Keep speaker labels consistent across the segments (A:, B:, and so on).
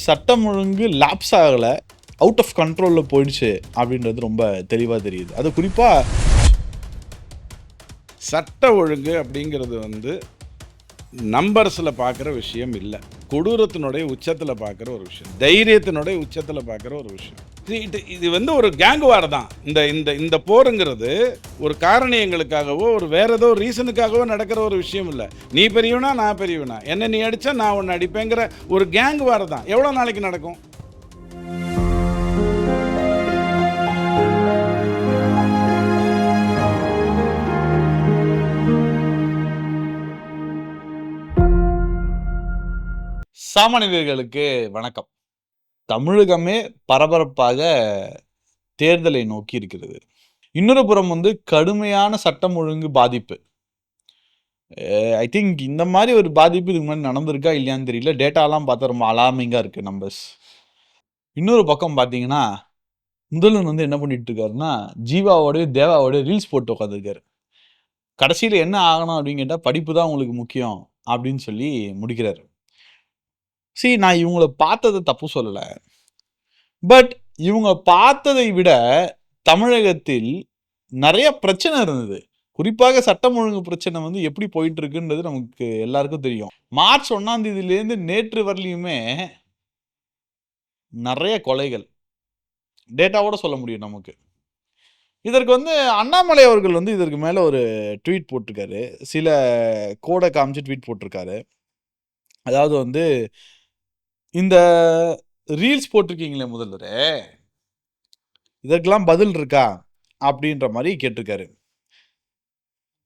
A: சட்டம் ஒழுங்கு லாப்ஸ் ஆகலை, அவுட் ஆஃப் கண்ட்ரோலில் போயிடுச்சு அப்படின்றது ரொம்ப தெளிவாக தெரியுது. அது குறிப்பாக
B: சட்ட ஒழுங்கு அப்படிங்கிறது வந்து நம்பர்ஸில் பார்க்குற விஷயம் இல்லை, கொடூரத்தினுடைய உச்சத்தில் பார்க்குற ஒரு விஷயம், தைரியத்தினுடைய உச்சத்தில் பார்க்குற ஒரு விஷயம். இது வந்து ஒரு கேங் வார் தான். இந்த இந்த இந்த போருங்கிறது ஒரு காரணியங்களுக்காகவோ ஒரு வேற ஏதோ ரீசனுக்காகவோ நடக்கிற ஒரு விஷயம் இல்லை. நீ பெரியவனா நான் பெரியவனா, என்ன நீ அடித்தா நான் ஒன்று அடிப்பேங்கிற ஒரு கேங் வார் தான். எவ்வளோ நாளைக்கு நடக்கும்?
A: சாமானியர்களுக்கு வணக்கம். தமிழகமே பரபரப்பாக தேர்தலை நோக்கி இருக்கிறது. இன்னொரு புறம் வந்து கடுமையான சட்டம் ஒழுங்கு பாதிப்பு. ஐ திங்க் இந்த மாதிரி ஒரு பாதிப்பு இதுக்கு முன்னாடி நடந்திருக்கா இல்லையான்னு தெரியல. டேட்டாலாம் பார்த்தா ரொம்ப அலார்மிங்காக இருக்குது நம்பர்ஸ். இன்னொரு பக்கம் பார்த்தீங்கன்னா, முதல்வன் வந்து என்ன பண்ணிட்டு இருக்காருன்னா, ஜீவாவோடய தேவாவோடய ரீல்ஸ் போட்டு உட்காந்துருக்காரு. கடைசியில் என்ன ஆகணும் அப்படின்னு கேட்டால், படிப்பு தான் உங்களுக்கு முக்கியம் அப்படின்னு சொல்லி முடிக்கிறாரு. நான் இவங்கள பார்த்ததை தப்பு சொல்லலை. பட் இவங்க பார்த்ததை விட தமிழகத்தில் நிறைய பிரச்சனை இருந்தது. குறிப்பாக சட்டம் ஒழுங்கு பிரச்சனை வந்து எப்படி போயிட்டு இருக்குன்றது நமக்கு எல்லாருக்கும் தெரியும். மார்ச் 1ஆம் தேதியிலேருந்து நேற்று வரலையுமே நிறைய கொலைகள் டேட்டாவோட சொல்ல முடியும் நமக்கு. இதற்கு வந்து அண்ணாமலை அவர்கள் வந்து இதற்கு மேலே ஒரு ட்வீட் போட்டிருக்காரு. சில கோடை காமிச்சு ட்வீட் போட்டிருக்காரு. அதாவது வந்து இந்த ரீல்ஸ் போட்டிருக்கீங்களே முதல்வரே, இதற்கெல்லாம் பதில் இருக்கா அப்படின்ற மாதிரி கேட்டிருக்காரு.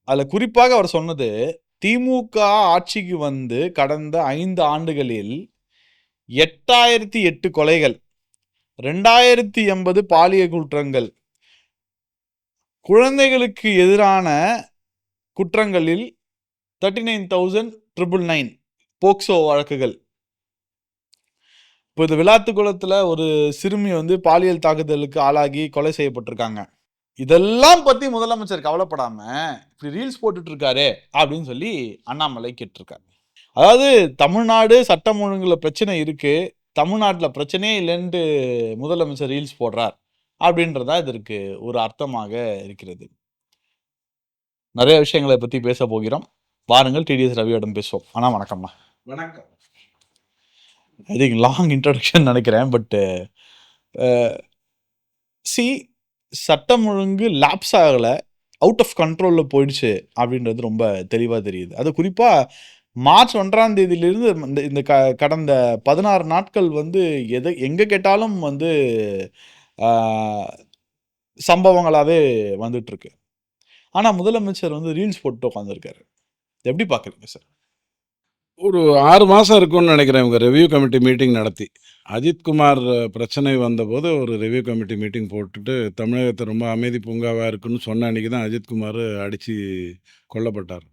A: அதில் குறிப்பாக அவர் சொன்னது, திமுக ஆட்சிக்கு வந்து கடந்த 5 ஆண்டுகளில் 8008 கொலைகள், 2080 பாலியல் குற்றங்கள், குழந்தைகளுக்கு எதிரான குற்றங்களில் 39,999 போக்சோ வழக்குகள். இப்போ இந்த விளாத்துக்குளத்தில் ஒரு சிறுமி வந்து பாலியல் தாக்குதலுக்கு ஆளாகி கொலை செய்யப்பட்டிருக்காங்க. இதெல்லாம் பற்றி முதலமைச்சர் கவலைப்படாம இப்படி ரீல்ஸ் போட்டுட்டு இருக்காரு அப்படின்னு சொல்லி அண்ணாமலை கேட்டிருக்காரு. அதாவது தமிழ்நாடு சட்டம் ஒழுங்குல பிரச்சனை இருக்கு, தமிழ்நாட்டில் பிரச்சனையே இல்லைன்ட்டு முதலமைச்சர் ரீல்ஸ் போடுறார் அப்படின்றதா இதற்கு ஒரு அர்த்தமாக இருக்கிறது. நிறைய விஷயங்களை பற்றி பேச போகிறோம். வாருங்கள் டிடிஎஸ் ரவியோடம் பேசுவோம். அண்ணா வணக்கம்ண்ணா.
B: வணக்கம்.
A: ஐ திங்க் லாங் இன்ட்ரடக்ஷன் நினைக்கிறேன். பட் சட்டம் ஒழுங்கு லாப்ஸ் ஆகலை, அவுட் ஆஃப் கண்ட்ரோலில் போயிடுச்சு அப்படின்றது ரொம்ப தெளிவாக தெரியுது. அது குறிப்பாக மார்ச் 1ஆம் தேதியிலிருந்து இந்த கடந்த 16 நாட்கள் வந்து எங்கே கேட்டாலும் வந்து சம்பவங்களாகவே வந்துட்டுருக்கு. ஆனால் முதலமைச்சர் வந்து ரீல்ஸ் போட்டு உட்காந்துருக்காரு. எப்படி பார்க்குறீங்க சார்?
B: ஒரு 6 மாதம் இருக்கும்னு நினைக்கிறேன் இவங்க ரிவ்யூ கமிட்டி மீட்டிங் நடத்தி. அஜித்குமார் பிரச்சனை வந்தபோது ஒரு ரிவ்யூ கமிட்டி மீட்டிங் போட்டுட்டு தமிழகத்தை ரொம்ப அமைதி பூங்காவாக இருக்குன்னு சொன்ன அன்றைக்கி தான் அஜித்குமார் அடித்து கொல்லப்பட்டார்.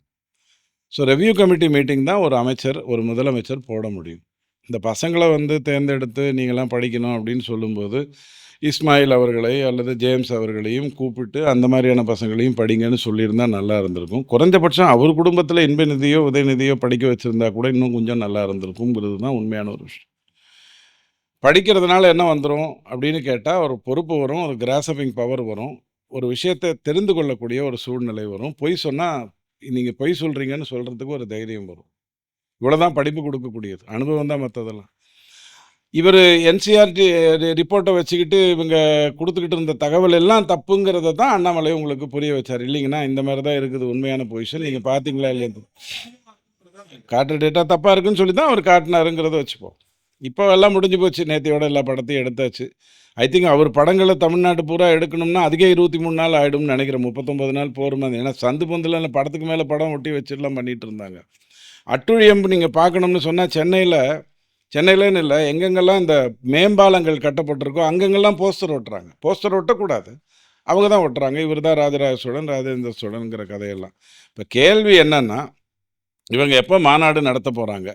B: ஸோ ரிவ்யூ கமிட்டி மீட்டிங் தான் ஒரு அமைச்சர், ஒரு முதலமைச்சர் போட முடியும். இந்த பசங்களை வந்து தேர்ந்தெடுத்து நீங்களாம் படிக்கணும் அப்படின்னு சொல்லும்போது இஸ்மாயில் அவர்களை அல்லது ஜேம்ஸ் அவர்களையும் கூப்பிட்டு அந்த மாதிரியான பசங்களையும் படிங்கன்னு சொல்லியிருந்தா நல்லா இருந்திருக்கும். குறைஞ்சபட்சம் அவர் குடும்பத்தில் இன்ப நிதியோ உதயநிதியோ படிக்க வச்சுருந்தா கூட இன்னும் கொஞ்சம் நல்லா இருந்திருக்குங்கிறது தான் உண்மையான ஒரு விஷயம். படிக்கிறதுனால என்ன வந்துடும் அப்படின்னு கேட்டால் ஒரு பொறுப்பு வரும், ஒரு கிராசபிங் பவர் வரும், ஒரு விஷயத்தை தெரிந்து கொள்ளக்கூடிய ஒரு சூழ்நிலை வரும். பொய் சொன்னால் நீங்கள் பொய் சொல்கிறீங்கன்னு சொல்கிறதுக்கு ஒரு தைரியம் வரும். இவ்வளோதான் படிப்பு கொடுக்கக்கூடியது, அனுபவம் தான் மற்றதெல்லாம். இவர் என்சிஆர்டி ரிப்போர்ட்டை வச்சுக்கிட்டு இவங்க கொடுத்துக்கிட்டு இருந்த தகவல் எல்லாம் தப்புங்கிறத தான் அண்ணாமலை உங்களுக்கு புரிய வச்சார். இல்லைங்கன்னா இந்த மாதிரி தான் இருக்குது உண்மையான பொசிஷன், நீங்கள் பார்த்தீங்களா இல்லையா, காட்டுற டேட்டா தப்பாக இருக்குன்னு சொல்லி தான் அவர் காட்டினாருங்கிறத வச்சுப்போம். இப்போ எல்லாம் முடிஞ்சு போச்சு, நேற்றையோட எல்லா படத்தையும் எடுத்தாச்சு. ஐ திங்க் அவர் படங்களை தமிழ்நாட்டு பூரா எடுக்கணும்னா அதுக்கே 23 நாள் ஆகிடும்னு நினைக்கிறேன். 39 நாள் போகிறோமா, ஏன்னா சந்து பொந்தில் படத்துக்கு மேலே படம் ஒட்டி வச்சுட்டுலாம் பண்ணிகிட்டு இருந்தாங்க. அட்டுழியம் நீங்கள் பார்க்கணும்னு சொன்னால் சென்னையிலேன்னு இல்லை, எங்கெங்கெல்லாம் இந்த மேம்பாலங்கள் கட்டப்பட்டிருக்கோ அங்கங்கெல்லாம் போஸ்டர் ஒட்டுறாங்க. போஸ்டர் ஒட்டக்கூடாது, அவங்க தான் ஒட்டுறாங்க. இவர் தான் ராஜராஜ சோழன், ராஜேந்திர சோழனுங்கிற கதையெல்லாம். இப்போ கேள்வி என்னன்னா, இவங்க எப்போ மாநாடு நடத்த போகிறாங்க,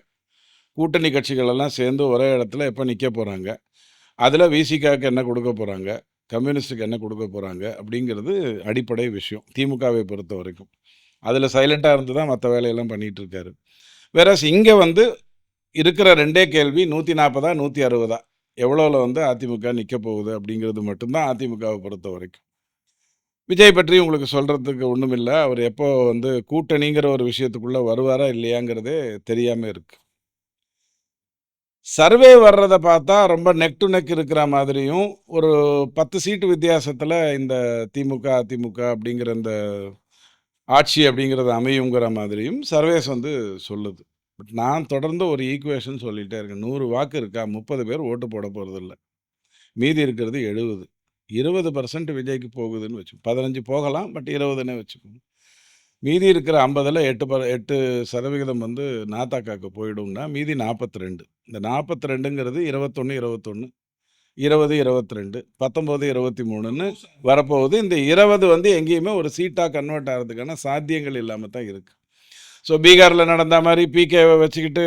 B: கூட்டணி கட்சிகளெல்லாம் சேர்ந்து ஒரே இடத்துல எப்போ நிற்க போகிறாங்க, அதில் விசிகாவுக்கு என்ன கொடுக்க போகிறாங்க, கம்யூனிஸ்ட்டுக்கு என்ன கொடுக்க போகிறாங்க அப்படிங்கிறது அடிப்படை விஷயம் திமுகவை பொறுத்த வரைக்கும். அதில் சைலண்ட்டாக இருந்து தான் மற்ற வேலையெல்லாம் பண்ணிகிட்டு இருக்காரு. வேற இங்கே வந்து இருக்கிற 2 கேள்வி 140 160 எவ்வளோல வந்து அதிமுக நிற்க போகுது அப்படிங்கிறது மட்டும்தான் அதிமுகவை பொறுத்த வரைக்கும். விஜய் பற்றி உங்களுக்கு சொல்றதுக்கு ஒண்ணும் இல்ல. அவர் எப்போ வந்து கூட்டணிங்கிற ஒரு விஷயத்துக்குள்ள வருவாரா இல்லையாங்கிறதே தெரியாம இருக்கு. சர்வே வர்றத பார்த்தா ரொம்ப நெக் டு நெக் இருக்கிற மாதிரியும், ஒரு 10 சீட்டு வித்தியாசத்துல இந்த திமுக, அதிமுக அப்படிங்கிற இந்த ஆட்சி அப்படிங்கிறது அமையுங்கிற மாதிரியும் சர்வேஸ் வந்து சொல்லுது. பட் நான் தொடர்ந்து ஒரு ஈக்குவேஷன் சொல்லிட்டே இருக்கேன். 100 வாக்கு இருக்கா? 30 பேர் ஓட்டு போட போறதில்ல. மீதி இருக்கிறது 70. 20% விஜய்க்கு போகுதுன்னு 15 போகலாம். பட் 20ன்னே வச்சுக்கோங்க. மீதி இருக்கிற 50ல 8% வந்து நாத்தாக்காக்கு போயிடும்னா, மீதி 42. இந்த 42ங்கிறது 21, 21, 20, 22, 19, 23ன்னு வரப்போகுது. இந்த 20 வந்து எங்கேயுமே ஒரு சீட்டா கன்வெர்ட் ஆகுறதுக்கான சாத்தியங்கள் இல்லாம தான் இருக்கு. ஸோ பீகார்ல நடந்த மாரி பிகேவை வச்சுக்கிட்டு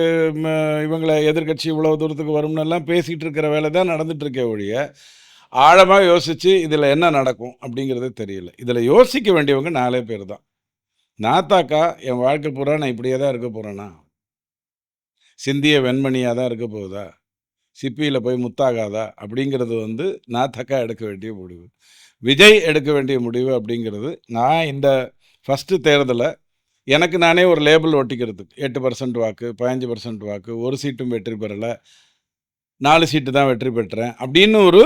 B: இவங்கள எதிர்க்கட்சி இவ்வளோ தூரத்துக்கு வரும்னெல்லாம் பேசிட்டு இருக்கிற வேலை தான் நடந்துட்டு இருக்கே ஒழிய, ஆழமா யோசிச்சு இதில என்ன நடக்கும் அப்படிங்கிறதே தெரியல. இதில யோசிக்க வேண்டியவங்க 4 பேர் தான். நாத்தாக்கா என் வாழ்க்கை பூரா நான் இப்படியே தான் இருக்க போறேனா? சிந்திய வெண்மணியா தான் இருக்க போகுதா? சிப்பியில போய் முத்தாகாதா? அப்படிங்கிறது வந்து நாத்தாக்கா எடுக்க வேண்டிய முடிவு. விஜய் எடுக்க வேண்டிய முடிவு அப்படிங்கிறது, நான் இந்த ஃபர்ஸ்ட்டு தேர்தல எனக்கு நானே ஒரு லேபிள் ஒட்டிக்கிறதுக்கு 8% வாக்கு, 15% வாக்கு, ஒரு சீட்டும் வெற்றி பெறல, 4 சீட்டு தான் வெற்றி பெற்றேன் அப்படின்னு ஒரு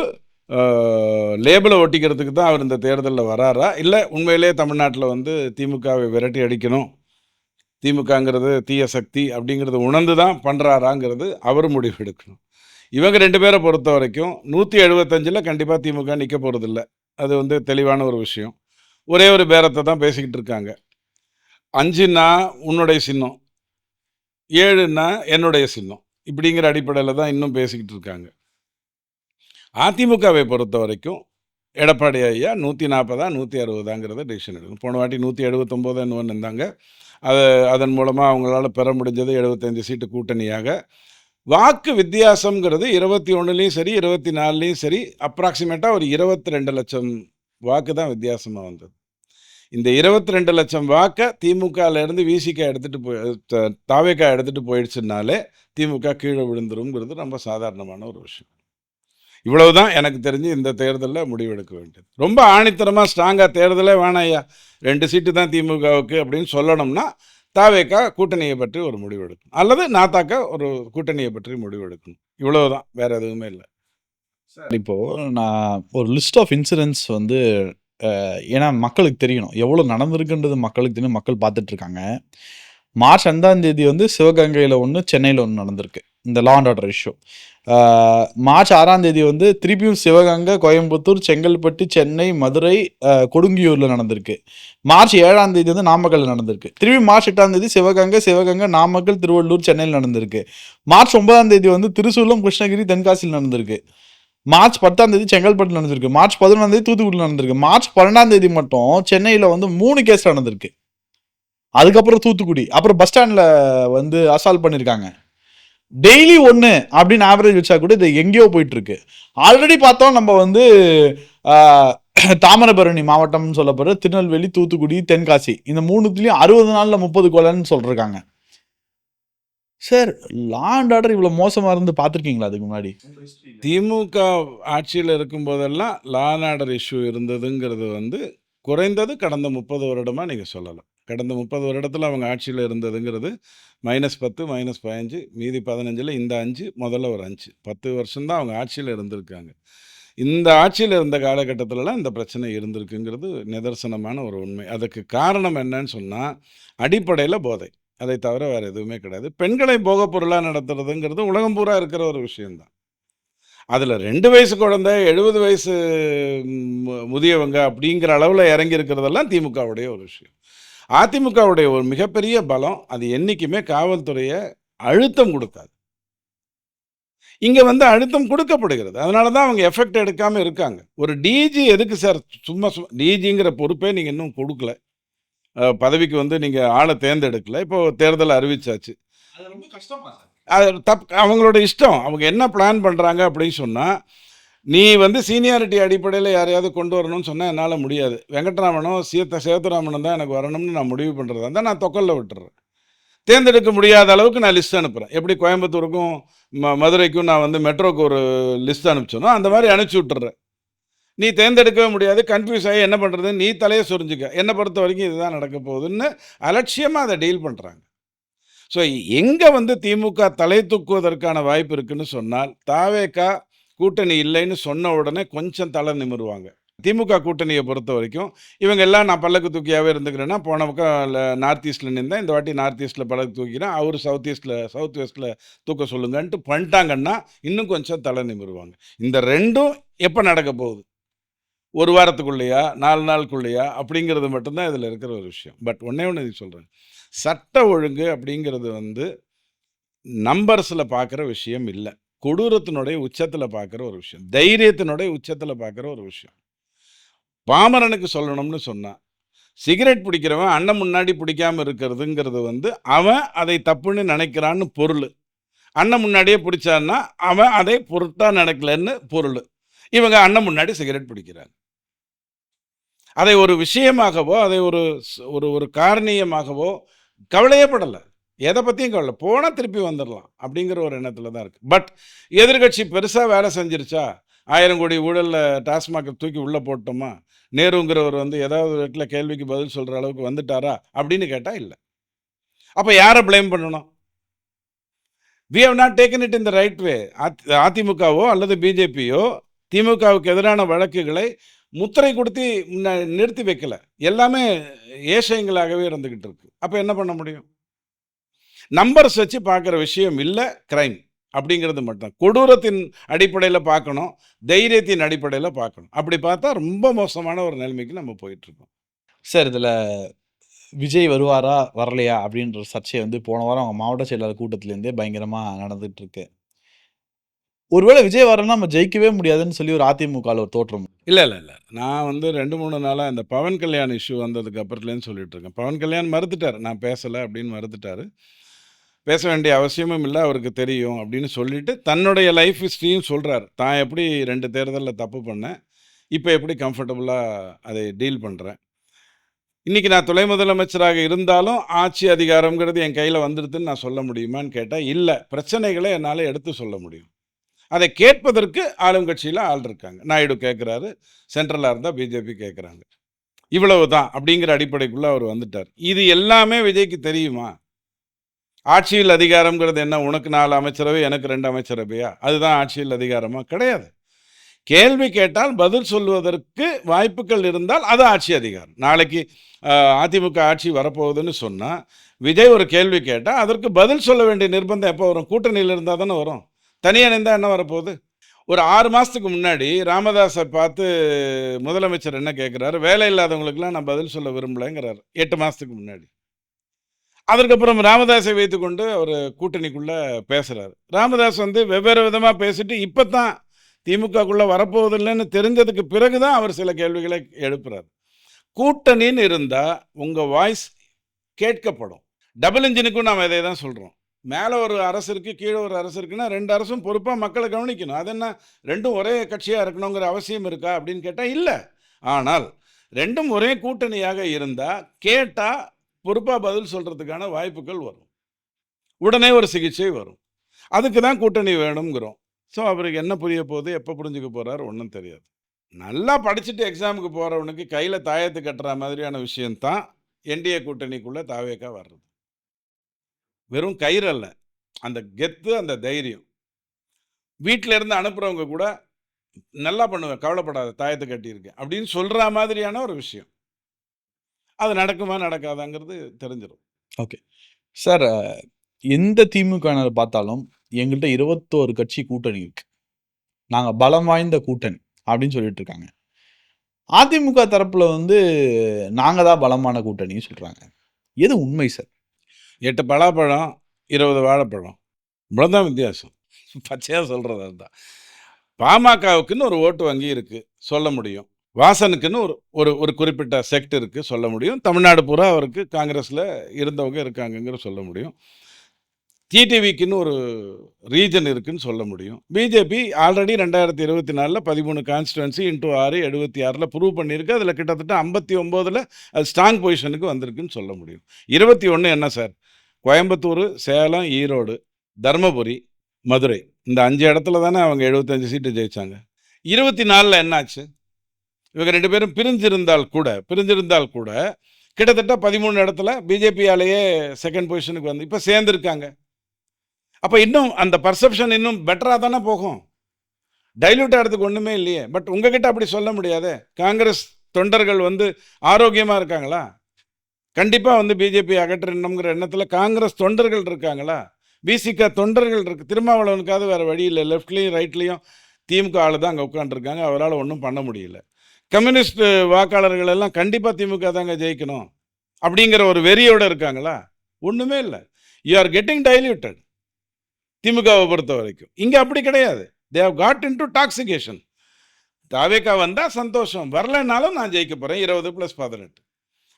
B: லேபிள ஒட்டிக்கிறதுக்கு தான் அவர் இந்த தேர்தல்ல வராரா? இல்ல உண்மையிலேயே தமிழ்நாட்டுல வந்து திமுகவை விரட்டி அடிக்கணும், திமுகங்கிறது தீய சக்தி அப்படிங்கிறத உணர்ந்து தான் பண்றாராங்கிறது அவர் முடிவு எடுக்கணும். இவங்க 2 பேர பொறுத்த வரைக்கும் 175ல கண்டிப்பா திமுக நிக்க போறதில்ல. அது வந்து தெளிவான ஒரு விஷயம். ஒரே ஒரு பேரத்த தான் பேசிக்கிட்டு இருக்காங்க. 5ன்னா உன்னுடைய சின்னம், 7ன்னா என்னுடைய சின்னம். இப்படிங்கிற அடிப்படையில தான் இன்னும் பேசிக்கிட்டு இருக்காங்க. அதிமுகவை பொறுத்த வரைக்கும் எடப்பாடி ஐயா 140 160ங்கிறத டிசிஷன் எடுக்கணும். போன வாட்டி 179 என்னவோ இருந்தாங்க. அதன் மூலமா அவங்களால பெற முடிஞ்சது 75 சீட்டு கூட்டணியாக. வாக்கு வித்தியாசம்ங்கிறது 21லேயும் சரி, 24லேயும் சரி அப்ராக்சிமேட்டா ஒரு 22 லட்சம் வாக்கு தான் வித்தியாசமா வந்தது. இந்த 22 லட்சம் வாக்க திமுகலேருந்து விசிக எடுத்துட்டு தாவேகா எடுத்துட்டு போயிடுச்சுனாலே திமுக கீழே விழுந்துரும்ங்கிறது ரொம்ப சாதாரணமான ஒரு விஷயம். இவ்வளவுதான் எனக்கு தெரிஞ்சு இந்த தேர்தல்ல முடிவெடுக்க வேண்டியது. ரொம்ப ஆணித்தரமா ஸ்ட்ராங்கா தேர்தலே வேணாம் ஐயா, 2 சீட்டு தான் திமுகவுக்கு அப்படின்னு சொல்லணும்னா, தாவேகா கூட்டணியை பற்றி ஒரு முடிவு எடுக்கணும். அல்லது நாத்தாக்கா ஒரு கூட்டணியை பற்றி முடிவு எடுக்கணும். இவ்வளவுதான். வேற எதுவுமே இல்ல.
A: இப்போ நான் ஒரு லிஸ்ட் ஆஃப் இன்சிடென்ட்ஸ் வந்து ஏன்னா மக்களுக்கு தெரியணும். எவ்வளோ நடந்திருக்குன்றது மக்களுக்கு தெரியும். மக்கள் பார்த்துட்டு இருக்காங்க. மார்ச் 5ஆம் தேதி வந்து சிவகங்கையில 1, சென்னையில 1 நடந்திருக்கு. இந்த law and order issue. March 6ஆம் தேதி வந்து திருப்பியும் சிவகங்கை, கோயம்புத்தூர், செங்கல்பட்டு, சென்னை, மதுரை, கொடுங்கியூர்ல நடந்திருக்கு. மார்ச் 7ஆம் தேதி வந்து நாமக்கல்ல நடந்திருக்கு. திருப்பி மார்ச் 8ஆம் தேதி சிவகங்கை, நாமக்கல், திருவள்ளூர், சென்னையில் நடந்திருக்கு. மார்ச் 9ஆம் தேதி வந்து திருசூலம், கிருஷ்ணகிரி, தென்காசியில் நடந்திருக்கு. மார்ச் 10ஆம் தேதி செங்கல்பட்டு நடந்திருக்கு. மார்ச் 11ஆம் தேதி தூத்துக்குடியில் நடந்திருக்கு. மார்ச் 12ஆம் தேதி மட்டும் சென்னையில் வந்து 3 கேஸ் நடந்திருக்கு. அதுக்கப்புறம் தூத்துக்குடி, அப்புறம் பஸ் ஸ்டாண்ட்ல வந்து அசால்ட் பண்ணியிருக்காங்க. டெய்லி 1 அப்படின்னு ஆவரேஜ் வச்சா கூட இது எங்கேயோ போயிட்டு இருக்கு. ஆல்ரெடி பார்த்தோம் நம்ம வந்து தாமிரபரணி மாவட்டம்னு சொல்லப்படுற திருநெல்வேலி, தூத்துக்குடி, தென்காசி இந்த 3த்துலயும் 60 நாள்ல 30 கொலைன்னு சொல்றாங்க. சார், லா அண்ட் ஆர்டர் இவ்வளவு மோசமா இருந்து பார்த்துருக்கீங்களா அதுக்கு முன்னாடி?
B: திமுக ஆட்சியில் இருக்கும் போதெல்லாம் லா அண்ட் ஆர்டர் இஷ்யூ இருந்ததுங்கிறது வந்து குறைந்தது கடந்த 30 வருடமா நீங்க சொல்லலாம். கடந்த 30 வருடத்துல அவங்க ஆட்சியில் இருந்ததுங்கிறது -10, -15, மீதி 15ல் இந்த 5, முதல்ல ஒரு 5, 10 வருஷம் தான் அவங்க ஆட்சியில் இருந்திருக்காங்க. இந்த ஆட்சியில் இருந்த காலகட்டத்திலலாம் இந்த பிரச்சனை இருந்திருக்குங்கிறது நிதர்சனமான ஒரு உண்மை. அதுக்கு காரணம் என்னன்னு சொன்னா, அடிப்படையில் போதை. அதை தவிர வேற எதுவுமே கிடையாது. பெண்களை போகப் பொருளா நடத்துறதுங்கிறது உலகம் பூரா இருக்கிற ஒரு விஷயம்தான். அதுல 2 வயசு குழந்தை, 70 வயசு முதியவங்க அப்படிங்கிற அளவுல இறங்கி இருக்கிறதெல்லாம் திமுகவுடைய ஒரு விஷயம். அதிமுகவுடைய ஒரு மிகப்பெரிய பலம், அது என்னைக்குமே காவல்துறைய அழுத்தம் கொடுக்காது. இங்க வந்து அழுத்தம் கொடுக்கப்படுகிறது. அதனால தான் அவங்க எஃபெக்ட் எடுக்காம இருக்காங்க. ஒரு டிஜி எதுக்கு சார் சும்மா டிஜிங்கிற பொறுப்பே நீங்க இன்னும் கொடுக்கல. பதவிக்கு வந்து நீங்க ஆள தேர்ந்தெடுக்கல. இப்போ தேர்தல் அறிவிச்சாச்சு.
A: அது ரொம்ப கஷ்டமா சார்?
B: அது அவங்களோட இஷ்டம். அவங்க என்ன பிளான் பண்றாங்க அப்படின்னு சொன்னா, நீ வந்து சீனியாரிட்டி அடிப்படையில யாரையாவது கொண்டு வரணும்னு சொன்னா என்னால முடியாது. வெங்கட்ராமனோ, சேத்துராமனும் தான் எனக்கு வரணும்னு நான் முடிவு பண்றதா இருந்தா நான் தொக்கல்ல விட்டுர்றேன். தேர்ந்தெடுக்க முடியாத அளவுக்கு நான் லிஸ்ட் அனுப்புகிறேன். எப்படி கோயம்புத்தூருக்கும் மதுரைக்கும் நான் வந்து மெட்ரோக்கு ஒரு லிஸ்ட் அனுப்பிச்சனோ அந்த மாதிரி அனுப்பிச்சி விட்டுறேன். நீ தேர்ந்தெடுக்கவே முடியாது, கன்ஃபியூஸ் ஆகி என்ன பண்ணுறது, நீ தலையை சொரிஞ்சுக்க, என்னை பொறுத்த வரைக்கும் இதுதான் நடக்க போகுதுன்னு அலட்சியமாக அதை டீல் பண்ணுறாங்க. ஸோ எங்கே வந்து திமுக தலை தூக்குவதற்கான வாய்ப்பு இருக்குன்னு சொன்னால், தாவேகா கூட்டணி இல்லைன்னு சொன்ன உடனே கொஞ்சம் தலை நிமிருவாங்க. திமுக கூட்டணியை பொறுத்த வரைக்கும் இவங்க எல்லாம் நான் பல்லக்கு தூக்கியாகவே இருந்துக்கிறேன்னா, போன பக்கம் நார்த் ஈஸ்ட்டில் நின்றேன், இந்த வாட்டி நார்த் ஈஸ்ட்டில் பல்லக்கு தூக்கிறேன், அவர் சவுத் வெஸ்ட்டில் தூக்க சொல்லுங்கன்ட்டு பண்ணிட்டாங்கன்னா இன்னும் கொஞ்சம் தலை நிமிருவாங்க. இந்த ரெண்டும் எப்போ நடக்க போகுது, ஒரு வாரத்துக்குள்ளேயா 4 நாளுக்குள்ளேயா அப்படிங்கிறது மட்டும்தான் இதில் இருக்கிற ஒரு விஷயம். பட் ஒன்றே ஒன்று சொல்கிறேன், சட்ட ஒழுங்கு அப்படிங்கிறது வந்து நம்பர்ஸில் பார்க்குற விஷயம் இல்லை, கொடூரத்தினுடைய உச்சத்தில் பார்க்குற ஒரு விஷயம், தைரியத்தினுடைய உச்சத்தில் பார்க்குற ஒரு விஷயம். பாமரனுக்கு சொல்லணும்னு சொன்னான், சிகரெட் பிடிக்கிறவன் அண்ணன் முன்னாடி பிடிக்காமல் இருக்கிறதுங்கிறது வந்து அவன் அதை தப்புன்னு நினைக்கிறான்னு பொருள். அண்ணன் முன்னாடியே பிடிச்சான்னா அவன் அதை பொருட்டாக நினைக்கலன்னு பொருள். இவங்க அண்ணன் முன்னாடி சிகரெட் பிடிக்கிறாங்க. அதை ஒரு விஷயமாகவோ அதை ஒரு ஒரு காரணியமாகவோ கவலையே படலை, எதை பற்றியும் கவலை, போனால் திருப்பி வந்துடலாம் அப்படிங்கிற ஒரு எண்ணத்தில் தான் இருக்குது. பட் எதிர்கட்சி பெருசாக வேலை செஞ்சிருச்சா, 1000 கோடி ஊழலில் டாஸ்மாகை தூக்கி உள்ளே போட்டோமா, நேருங்கிறவர் வந்து ஏதாவது இடத்துல கேள்விக்கு பதில் சொல்கிற அளவுக்கு வந்துட்டாரா அப்படின்னு கேட்டால் இல்லை. அப்போ யாரை ப்ளேம் பண்ணணும்? We have not taken it in the right way. அதிமுகவோ அல்லது பிஜேபியோ திமுகவுக்கு எதிரான வழக்குகளை முத்திரை கொடுத்து நிறுத்தி வைக்கல, எல்லாமே ஏஷயங்களாகவே இருந்துக்கிட்டு இருக்கு. அப்போ என்ன பண்ண முடியும்? நம்பர்ஸ் வச்சு பார்க்குற விஷயம் இல்லை கிரைம் அப்படிங்கிறது மட்டும். கொடூரத்தின் அடிப்படையில் பார்க்கணும், தைரியத்தின் அடிப்படையில் பார்க்கணும். அப்படி பார்த்தா ரொம்ப மோசமான ஒரு நிலைமைக்கு நம்ம போயிட்டுருக்கோம்.
A: சார், இதில் விஜய் வருவாரா வரலையா அப்படின்ற சர்ச்சை வந்து போன வாரம் அவங்க மாவட்ட செயலாளர் கூட்டத்திலேருந்தே பயங்கரமாக நடந்துட்டு இருக்கு. ஒருவேளை விஜய் வரனா நம்ம ஜெயிக்கவே முடியாதுன்னு சொல்லி ஒரு அதிமுகவில் ஒரு தோற்றம்.
B: இல்லை, நான் வந்து 2-3 நாளாக இந்த பவன் கல்யாண் இஷ்யூ வந்ததுக்கு அப்புறத்துலேருந்து சொல்லிட்டு இருக்கேன். பவன் கல்யாண் மறுத்துட்டார், நான் பேசலை அப்படின்னு மறுத்துட்டார். பேச வேண்டிய அவசியமும் இல்லை, அவருக்கு தெரியும் அப்படின்னு சொல்லிட்டு தன்னுடைய லைஃப் ஹிஸ்ட்ரியும் சொல்கிறார். தான் எப்படி 2 தேர்தலில் தப்பு பண்ணேன், இப்போ எப்படி கம்ஃபர்டபுளாக அதை டீல் பண்ணுறேன். இன்றைக்கி நான் துணை முதலமைச்சராக இருந்தாலும் ஆட்சி அதிகாரங்கிறது என் கையில் வந்துடுதுன்னு நான் சொல்ல முடியுமான்னு கேட்டால் இல்லை, பிரச்சனைகளை என்னால் எடுத்து சொல்ல முடியும். அதை கேட்பதற்கு ஆளும் கட்சியில் ஆள் இருக்காங்க. நாயுடு கேட்குறாரு, சென்ட்ரலாக இருந்தால் பிஜேபி கேட்குறாங்க. இவ்வளவு தான் அப்படிங்கிற அடிப்படைக்குள்ளே அவர் வந்துட்டார். இது எல்லாமே விஜய்க்கு தெரியுமா? ஆட்சியில் அதிகாரம்ங்கிறது என்ன, உனக்கு 4 அமைச்சரவை எனக்கு 2 அமைச்சரவையா, அதுதான் ஆட்சியில் அதிகாரமா? கிடையாது. கேள்வி கேட்டால் பதில் சொல்வதற்கு வாய்ப்புகள் இருந்தால் அது ஆட்சி அதிகாரம். நாளைக்கு அதிமுக ஆட்சி வரப்போகுதுன்னு சொன்னால் விஜய் ஒரு கேள்வி கேட்டால் அதற்கு பதில் சொல்ல வேண்டிய நிர்பந்தம் எப்போ வரும்? கூட்டணியில் இருந்தால் தானே வரும். தனியாக இருந்தால் என்ன வரப்போகுது? ஒரு 6 மாதத்துக்கு முன்னாடி ராமதாஸை பார்த்து முதலமைச்சர் என்ன கேட்குறாரு, வேலை இல்லாதவங்களுக்குலாம் நான் பதில் சொல்ல விரும்பலைங்கிறார் 8 மாதத்துக்கு முன்னாடி. அதற்கப்புறம் ராமதாஸை வைத்துக்கொண்டு அவர் கூட்டணிக்குள்ளே பேசுகிறார். ராமதாஸ் வந்து வெவ்வேறு விதமாக பேசிட்டு இப்போ தான் திமுகக்குள்ளே வரப்போவதில்லைன்னு தெரிஞ்சதுக்கு பிறகு தான் அவர் சில கேள்விகளை எழுப்புறார். கூட்டணின்னு இருந்தால் உங்கள் வாய்ஸ் கேட்கப்படும். டபுள் இன்ஜினுக்கும் நாம் இதை தான் சொல்கிறோம். மேலே ஒரு அரசு இருக்குது, கீழே ஒரு அரசு இருக்குன்னா 2 அரசும் பொறுப்பாக மக்களை கவனிக்கணும். அது என்ன 2ம் ஒரே கட்சியாக இருக்கணுங்கிற அவசியம் இருக்கா அப்படின்னு கேட்டால் இல்லை. ஆனால் 2ம் ஒரே கூட்டணியாக இருந்தால் கேட்டால் பொறுப்பாக பதில் சொல்கிறதுக்கான வாய்ப்புகள் வரும், உடனே ஒரு சிகிச்சை வரும். அதுக்கு தான் கூட்டணி வேணுங்கிறோம். ஸோ அவருக்கு என்ன புரிய போகுது, எப்போ புரிஞ்சுக்க போகிறார் ஒன்றும் தெரியாது. நல்லா படிச்சுட்டு எக்ஸாமுக்கு போகிறவனுக்கு கையில் தாயத்து கட்டுற மாதிரியான விஷயந்தான் என்டிஏ கூட்டணிக்குள்ளே தாவேக்கா வர்றது. வெறும் கயிறு அல்ல, அந்த கெத்து, அந்த தைரியம். வீட்டில் இருந்து அனுப்புகிறவங்க கூட நல்லா பண்ணுவேன், கவலைப்படாத, தாயத்தை கட்டியிருக்கேன் அப்படின்னு சொல்கிற மாதிரியான ஒரு விஷயம். அது நடக்குமா நடக்காதாங்கிறது தெரிஞ்சிடும்.
A: ஓகே சார், எந்த திமுகவினர் பார்த்தாலும் எங்கள்கிட்ட 21 கட்சி கூட்டணி இருக்கு, நாங்கள் பலம் வாய்ந்த கூட்டணி அப்படின்னு சொல்லிட்டு இருக்காங்க. அதிமுக தரப்புல வந்து நாங்கள் தான் பலமான கூட்டணின்னு சொல்கிறாங்க. எது உண்மை சார்?
B: 8 பலாப்பழம் 20 வாழைப்பழம், இவ்வளோதான் வித்தியாசம். பச்சையாக சொல்கிறது அதுதான். பாமகவுக்குன்னு ஒரு ஓட்டு வங்கி இருக்குது சொல்ல முடியும், வாசனுக்குன்னு ஒரு ஒரு குறிப்பிட்ட செக்ட் இருக்குது சொல்ல முடியும், தமிழ்நாடு பூரா அவருக்கு காங்கிரஸில் இருந்தவங்க இருக்காங்கங்கிற சொல்ல முடியும், டிடிவிக்குன்னு ஒரு ரீஜன் இருக்குன்னு சொல்ல முடியும். BJP already 2024 13 constituency into 6 76 prove பண்ணியிருக்கு. அதில் கிட்டத்தட்ட 59 அது ஸ்ட்ராங் பொசிஷனுக்கு வந்திருக்குன்னு சொல்ல முடியும். 21 என்ன சார், கோயம்புத்தூர், சேலம், ஈரோடு, தர்மபுரி, மதுரை இந்த 5 இடத்துல தானே அவங்க 75 சீட்டு ஜெயிச்சாங்க. 24ல என்னாச்சு? இவங்க 2 பேரும் பிரிஞ்சிருந்தால் கூட கிட்டத்தட்ட 13 இடத்துல பிஜேபியாலேயே செகண்ட் பொசிஷனுக்கு வந்து இப்போ சேர்ந்துருக்காங்க. அப்போ இன்னும் அந்த பர்செப்ஷன் இன்னும் பெட்டராக தானே போகும். டைல்யூட் ஆகிறதுக்கு ஒன்றுமே இல்லையே. பட் உங்ககிட்ட அப்படி சொல்ல முடியாதே. காங்கிரஸ் தொண்டர்கள் வந்து ஆரோக்கியமாக இருக்காங்களா? கண்டிப்பாக வந்து பிஜேபி அகற்றணுங்கிற எண்ணத்தில் காங்கிரஸ் தொண்டர்கள் இருக்காங்களா? பிசிக தொண்டர்கள் இருக்கு. திருமாவளவனுக்காவது வேறு வழி இல்லை. லெஃப்ட்லேயும் ரைட்லேயும் திமுக ஆள் தான் அங்கே உட்காந்துருக்காங்க. அவரால் ஒன்றும் பண்ண முடியல. கம்யூனிஸ்ட் வாக்காளர்கள் எல்லாம் கண்டிப்பாக திமுக தாங்க ஜெயிக்கணும் அப்படிங்கிற ஒரு வெறியோடு இருக்காங்களா? ஒன்றுமே இல்லை. You are getting diluted. திமுகவை பொறுத்த வரைக்கும் இங்கே அப்படி கிடையாது. They have got intoxication. தாவேக்கா வந்தால் சந்தோஷம், வரலைன்னாலும் நான் ஜெயிக்க போகிறேன் 20 + 18.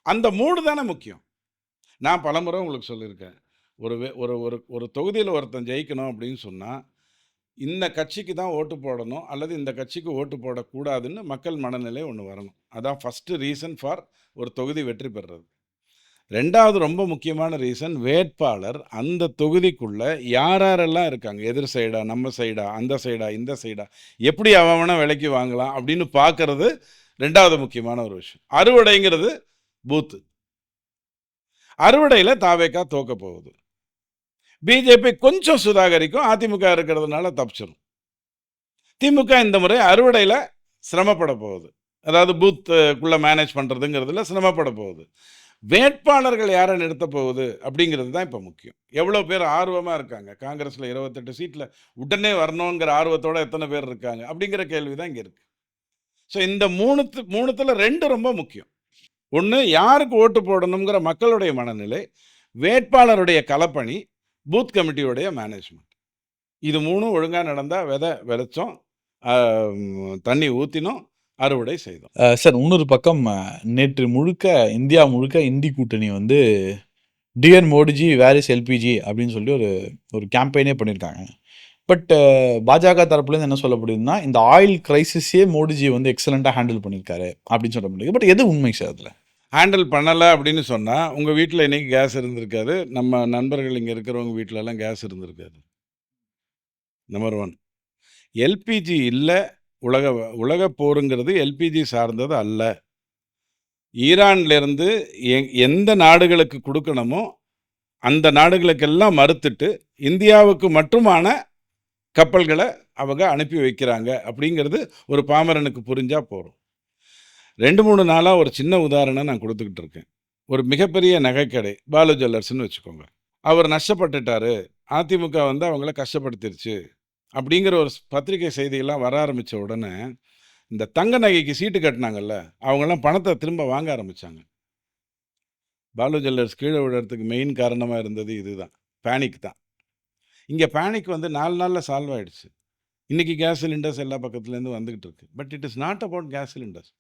B: அந்த மூடு தானே முக்கியம். நான் பலமுறை உங்களுக்கு சொல்லியிருக்கேன். ஒரு ஒரு ஒரு தொகுதியில் ஒருத்தன் ஜெயிக்கணும் அப்படின்னு சொன்னால் இந்த கட்சிக்கு தான் ஓட்டு போடணும் அல்லது இந்த கட்சிக்கு ஓட்டு போடக்கூடாதுன்னு மக்கள் மனநிலை ஒன்று வரணும். அதான் ஃபஸ்ட்டு ரீசன் ஃபார் ஒரு தொகுதி வெற்றி பெறுறது. 2வது ரொம்ப முக்கியமான ரீசன், வேட்பாளர் அந்த தொகுதிக்குள்ள யாரெல்லாம் இருக்காங்க, எதிர் சைடா, நம்ம சைடா, அந்த சைடா, இந்த சைடா, எப்படி அவனை விலைக்கு வாங்கலாம் அப்படின்னு பார்க்கறது 2வது முக்கியமான ஒரு விஷயம். அறுவடைங்கிறது பூத்து. அறுவடையில் தாவேக்கா தோக்க போகுது. பிஜேபி கொஞ்சம் சுதாகரிக்கும், அதிமுக இருக்கிறதுனால தப்பிச்சிடும். திமுக இந்த முறை அறுவடையில் சிரமப்பட போகுது. அதாவது பூத்துக்குள்ள மேனேஜ் பண்ணுறதுங்கிறதுல சிரமப்பட போகுது. வேட்பாளர்கள் யாரை நிறுத்த போகுது அப்படிங்கிறது தான் இப்போ முக்கியம். எவ்வளோ பேர் ஆர்வமாக இருக்காங்க? காங்கிரஸில் 28 சீட்டில் உடனே வரணுங்கிற ஆர்வத்தோடு எத்தனை பேர் இருக்காங்க அப்படிங்கிற கேள்வி தான் இங்கே இருக்குது. ஸோ இந்த மூணுத்தில் 2 ரொம்ப முக்கியம். ஒன்று, யாருக்கு ஓட்டு போடணுங்கிற மக்களுடைய மனநிலை, வேட்பாளருடைய களப்பணி, பூத் கமிட்டியோடைய மேனேஜ்மெண்ட். இது 3 ஒழுங்காக நடந்தால் விதைச்சோம், தண்ணி ஊற்றினோம், அறுவடை செய்தோம்.
A: சார், இன்னொரு பக்கம் நேற்று முழுக்க இந்தியா முழுக்க இந்தி கூட்டணி வந்து TN Modiji where is LPG அப்படின்னு சொல்லி ஒரு கேம்பெயினே பண்ணியிருக்காங்க. பட் பாஜக தரப்புலேருந்து என்ன சொல்லப்படுதுன்னா, இந்த ஆயில் கிரைசிஸே மோடிஜி வந்து எக்ஸலண்ட்டாக ஹேண்டில் பண்ணியிருக்காரு அப்படின்னு சொல்ல முடியுது. பட் எது உண்மை சார் அதில்?
B: ஹேண்டில் பண்ணலை அப்படின்னு சொன்னால் உங்கள் வீட்டில் இன்றைக்கி கேஸ் இருந்திருக்காது. நம்ம நண்பர்கள் இங்கே இருக்கிறவங்க வீட்டிலலாம் கேஸ் இருந்திருக்காது. நம்பர் 1. எல்பிஜி இல்லை. உலக போருங்கிறது எல்பிஜி சார்ந்தது அல்ல. ஈரான்லேருந்து எந்த நாடுகளுக்கு கொடுக்கணுமோ அந்த நாடுகளுக்கெல்லாம் மறுத்துட்டு இந்தியாவுக்கு மட்டுமான கப்பல்களை அவங்க அனுப்பி வைக்கிறாங்க அப்படிங்கிறது ஒரு பாமரனுக்கு புரிஞ்சால் போகிறோம். 2-3 நாளாக ஒரு சின்ன உதாரணம் நான் கொடுத்துக்கிட்டு இருக்கேன். ஒரு மிகப்பெரிய நகைக்கடை, பாலு ஜுவல்லர்ஸ்னு வச்சுக்கோங்க. அவர் நஷ்டப்பட்டுட்டாரு, அதிமுக வந்து அவங்கள கஷ்டப்படுத்திருச்சு அப்படிங்கிற ஒரு பத்திரிகை செய்தியெல்லாம் வர ஆரம்பித்த உடனே இந்த தங்க நகைக்கு சீட்டு கட்டினாங்கல்ல, அவங்கெல்லாம் பணத்தை திரும்ப வாங்க ஆரம்பித்தாங்க. பாலு ஜுவல்லர்ஸ் கீழே விடுறதுக்கு மெயின் காரணமாக இருந்தது இதுதான், பேனிக் தான். இங்கே பேனிக் வந்து 4 நாளில் சால்வ் ஆகிடுச்சு. இன்றைக்கி கேஸ் சிலிண்டர்ஸ் எல்லா பக்கத்துலேருந்து வந்துக்கிட்டு இருக்கு. But it is not about gas cylinders.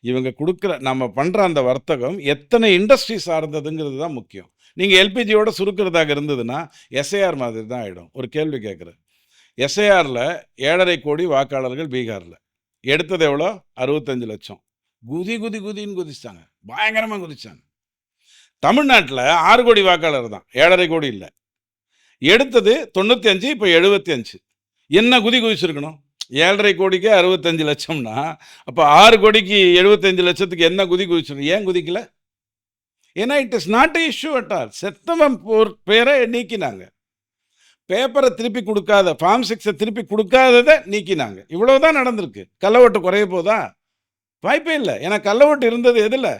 B: இவங்க கொடுக்குற நம்ம பண்ணுற அந்த வர்த்தகம் எத்தனை இண்டஸ்ட்ரி சார்ந்ததுங்கிறது தான் முக்கியம். நீங்கள் எல்பிஜியோட சுருக்கிறதாக இருந்ததுன்னா எஸ்ஐஆர் மாதிரி தான் ஆகிடும். ஒரு கேள்வி கேட்குறேன். எஸ்ஐஆரில் 7.5 கோடி வாக்காளர்கள் பீகாரில் எடுத்தது எவ்வளோ? 65 லட்சம். குதின்னு குதிச்சிட்டாங்க, பயங்கரமாக குதிச்சாங்க. தமிழ்நாட்டில் 6 கோடி வாக்காளர் தான், 7.5 கோடி இல்லை. எடுத்தது 95, இப்போ 75. என்ன குதிச்சிருக்கணும்? 7.5 கோடிக்கு 65 லட்சம்னா அப்போ 6 கோடிக்கு 75 லட்சத்துக்கு என்ன குதிச்சிருக்கணும்? ஏன் குதிக்கல? ஏன்னா it is not a issue at all. செத்தவன் பேரை நீக்கினாங்க. பேப்பரை திருப்பி கொடுக்காத, ஃபார்ம் 6 திருப்பி கொடுக்காததை நீக்கினாங்க. இவ்வளவுதான் நடந்திருக்கு. கள்ள ஓட்டு குறைய போதா? வாய்ப்பே இல்லை. ஏன்னா கள்ள ஓட்டு இருந்தது எதில்?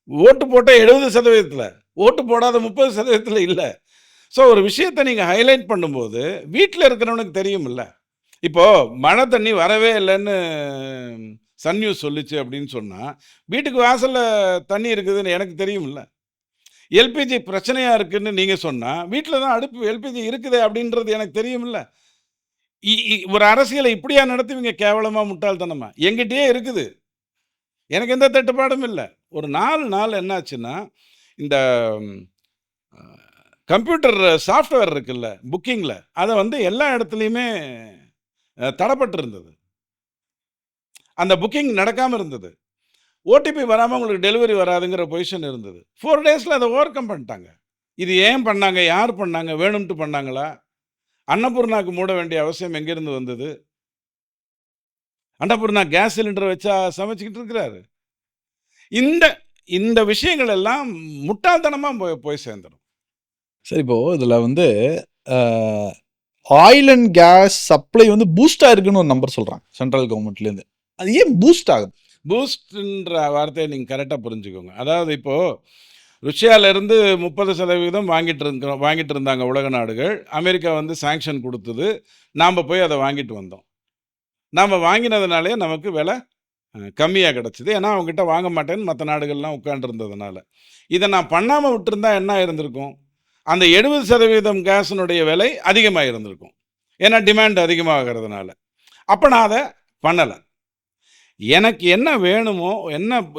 B: ஓட்டு போட்ட 70%, ஓட்டு போடாத 30% இல்லை. ஸோ ஒரு விஷயத்தை நீங்கள் ஹைலைட் பண்ணும்போது வீட்டில் இருக்கிறவனுக்கு தெரியுமில்ல. இப்போது மழை தண்ணி வரவே இல்லைன்னு சன் நியூஸ் சொல்லிச்சு அப்படின்னு சொன்னால் வீட்டுக்கு வாசலில் தண்ணி இருக்குதுன்னு எனக்கு தெரியுமில்ல. எல்பிஜி பிரச்சனையாக இருக்குதுன்னு நீங்கள் சொன்னால் வீட்டில் தான் அடுப்பு எல்பிஜி இருக்குது அப்படின்றது எனக்கு தெரியுமில்ல. ஒரு அரசியலை இப்படியா நடத்துவீங்க? கேவலமாக, முட்டாள்தனமா. எங்கிட்டயே இருக்குது, எனக்கு எந்த தட்டுப்பாடும் இல்லை. ஒரு 4 நாள் என்னாச்சுன்னா இந்த கம்ப்யூட்டர் சாஃப்ட்வேர் இருக்குல்ல, புக்கிங்கில், அதை வந்து எல்லா இடத்துலையுமே தடைப்பட்டு இருந்தது. அந்த புக்கிங் நடக்காமல் இருந்தது. ஓடிபி வராமல் உங்களுக்கு டெலிவரி வராதுங்கிற பொசிஷன் இருந்தது. 4 டேஸில் அதை ஓவர் கம் பண்ணிட்டாங்க. இது ஏன் பண்ணாங்க? யார் பண்ணாங்க? வேணும்ட்டு பண்ணாங்களா? அன்னபூர்ணாக்கு மூட வேண்டிய அவசியம் எங்கேருந்து வந்தது? அன்னபூர்ணா கேஸ் சிலிண்டரை வச்சா சமைச்சுக்கிட்டு இருக்கிறாரு. இந்த இந்த விஷயங்கள் எல்லாம் முட்டாள்தனமா போய் சேர்ந்துடும்.
A: சரி, இப்போ இதுல வந்து ஆயில் அண்ட் கேஸ் சப்ளை வந்து பூஸ்ட் ஆயிருக்குன்னு ஒரு நம்பர் சொல்றாங்க சென்ட்ரல் கவர்மெண்ட்லேருந்து. அது ஏன் பூஸ்ட் ஆகுது?
B: பூஸ்ட்ன்ற வார்த்தையை நீங்கள் கரெக்டாக புரிஞ்சுக்கோங்க. அதாவது இப்போது ருஷ்யாவிலேருந்து 30% வாங்கிட்டு இருந்தாங்க உலக நாடுகள். அமெரிக்கா வந்து சாங்ஷன் கொடுத்தது. நாம் போய் அதை வாங்கிட்டு வந்தோம். நாம் வாங்கினதுனாலே நமக்கு விலை கம்மியாக கிடச்சிது. ஏன்னா அவங்ககிட்ட வாங்க மாட்டேன்னு மற்ற நாடுகள்லாம் உட்காண்டிருந்ததுனால. இதை நான் பண்ணாமல் விட்டுருந்தா என்ன இருந்திருக்கும்? அந்த 70% கேஸினுடைய விலை அதிகமாக இருந்திருக்கும். ஏன்னா டிமாண்ட் அதிகமாகிறதுனால. அப்போ நான் அதை பண்ணலை. எனக்கு என்ன வேணுமோ,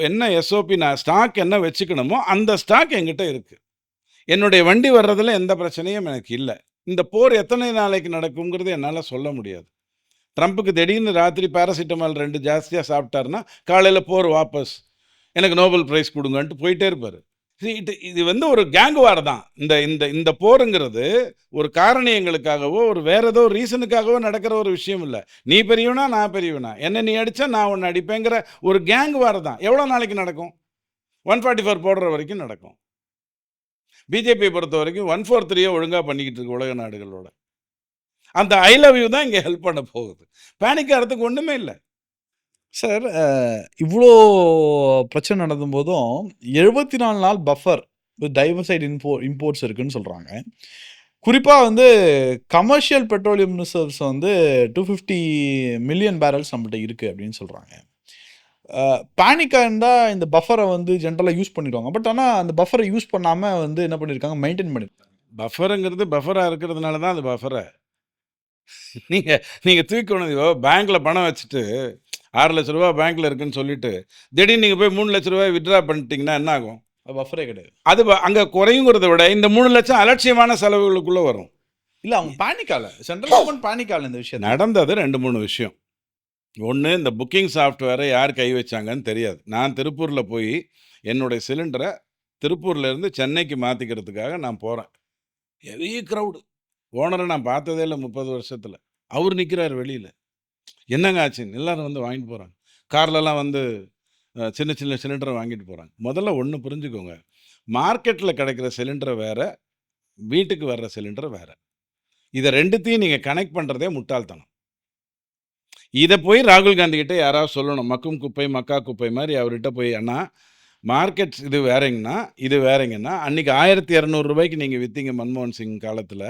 B: என்ன எஸ்ஓபி நான் ஸ்டாக் என்ன வச்சுக்கணுமோ, அந்த ஸ்டாக் என்கிட்ட இருக்குது. என்னுடைய வண்டி வர்றதில் எந்த பிரச்சனையும் எனக்கு இல்லை. இந்த போர் எத்தனை நாளைக்கு நடக்குங்கிறது என்னால் சொல்ல முடியாது. ட்ரம்ப்புக்கு திடீர்னு ராத்திரி பேராசிட்டமால் 2 ஜாஸ்தியாக சாப்பிட்டாருன்னா காலையில் போர் வாபஸ், எனக்கு நோபல் ப்ரைஸ் கொடுங்கன்ட்டு போயிட்டே இருப்பார். இது வந்து ஒரு கேங் வார் தான். இந்த இந்த இந்த போருங்கிறது ஒரு காரணியங்களுக்காகவோ ஒரு வேற ஏதோ ரீசனுக்காகவோ நடக்கிற ஒரு விஷயம் இல்லை. நீ பெரியவனா நான் பெரியவனா, என்ன நீ அடித்தா நான் ஒன்று அடிப்பேங்கிற ஒரு கேங் வார் தான். எவ்வளோ நாளைக்கு நடக்கும்? 144 போடுற வரைக்கும் நடக்கும். பிஜேபியை பொறுத்த வரைக்கும் 143 ஒழுங்காக பண்ணிக்கிட்டு இருக்கு உலக நாடுகளோட. அந்த ஐ லவ் யூ தான் இங்கே ஹெல்ப் பண்ண போகுது. பேனிக் ஆகிறதுக்கு ஒன்றுமே இல்லை.
A: சார், இவ்வளோ பிரச்சனை நடந்தும்போதும் 74 நாள் பஃபர் வித் டைவர்சைட் இம்போர்ட்ஸ் இருக்குன்னு சொல்கிறாங்க. குறிப்பாக வந்து கமர்ஷியல் பெட்ரோலியம் ரிசர்வ்ஸ் வந்து 250 மில்லியன் பேரல்ஸ் நம்மகிட்ட இருக்குது அப்படின்னு சொல்கிறாங்க. பேனிக்காக இருந்தால் இந்த பஃபரை வந்து ஜென்ரலாக யூஸ் பண்ணிடுவாங்க. பட் ஆனால் அந்த பஃபரை யூஸ் பண்ணாமல் வந்து என்ன பண்ணியிருக்காங்க, மெயின்டைன் பண்ணியிருக்காங்க.
B: பஃபருங்கிறது பஃபராக இருக்கிறதுனால தான் அது பஃபரை நீங்கள் தூக்கணும். பேங்க்கில் பணம் வச்சுட்டு 6 லட்ச ரூபா பேங்க்கில் இருக்குன்னு சொல்லிட்டு திடீர்னு நீங்கள் போய் 3 லட்ச ரூபாய் வித்ட்ரா பண்ணிட்டீங்கன்னா என்ன ஆகும்?
A: பஃபரே கிடையாது.
B: அது அங்கே குறையுங்கிறத விட இந்த 3 லட்சம் அலட்சியமான செலவுகளுக்குள்ளே வரும்.
A: இல்லை, அவங்க பேனிக்கால, சென்ட்ரல் கவர்மெண்ட் பேனிக்கால இந்த விஷயம்
B: நடந்தது 2-3 விஷயம். ஒன்று, இந்த புக்கிங் சாஃப்ட்வேரை யார் கை வச்சாங்கன்னு தெரியாது. நான் திருப்பூரில் போய் என்னுடைய சிலிண்டரை திருப்பூர்லேருந்து சென்னைக்கு மாற்றிக்கிறதுக்காக நான் போகிறேன். Heavy crowd. ஓனரை நான் பார்த்ததே இல்லை 30 வருஷத்தில். அவர் நிற்கிறார் வெளியில். என்னங்க ஆச்சுன்னு எல்லாரும் வந்து வாங்கிட்டு போகிறாங்க. கார்லலாம் வந்து சின்ன சின்ன சிலிண்டரை வாங்கிட்டு போகிறாங்க. முதல்ல ஒன்று புரிஞ்சுக்கோங்க, மார்க்கெட்டில் கிடைக்கிற சிலிண்டரை வேறு, வீட்டுக்கு வர்ற சிலிண்டர் வேறு. இதை ரெண்டுத்தையும் நீங்கள் கனெக்ட் பண்ணுறதே முட்டாள்தனம். இதை போய் ராகுல் காந்தி கிட்டே யாராவது சொல்லணும். மக்கும் குப்பை மக்கா குப்பை மாதிரி அவர்கிட்ட போய், அண்ணா மார்க்கெட் இது வேறங்கன்னா இது வேறங்கன்னா, அன்றைக்கி 1200 ரூபாய்க்கு நீங்கள் விற்றீங்க மன்மோகன் சிங் காலத்தில்,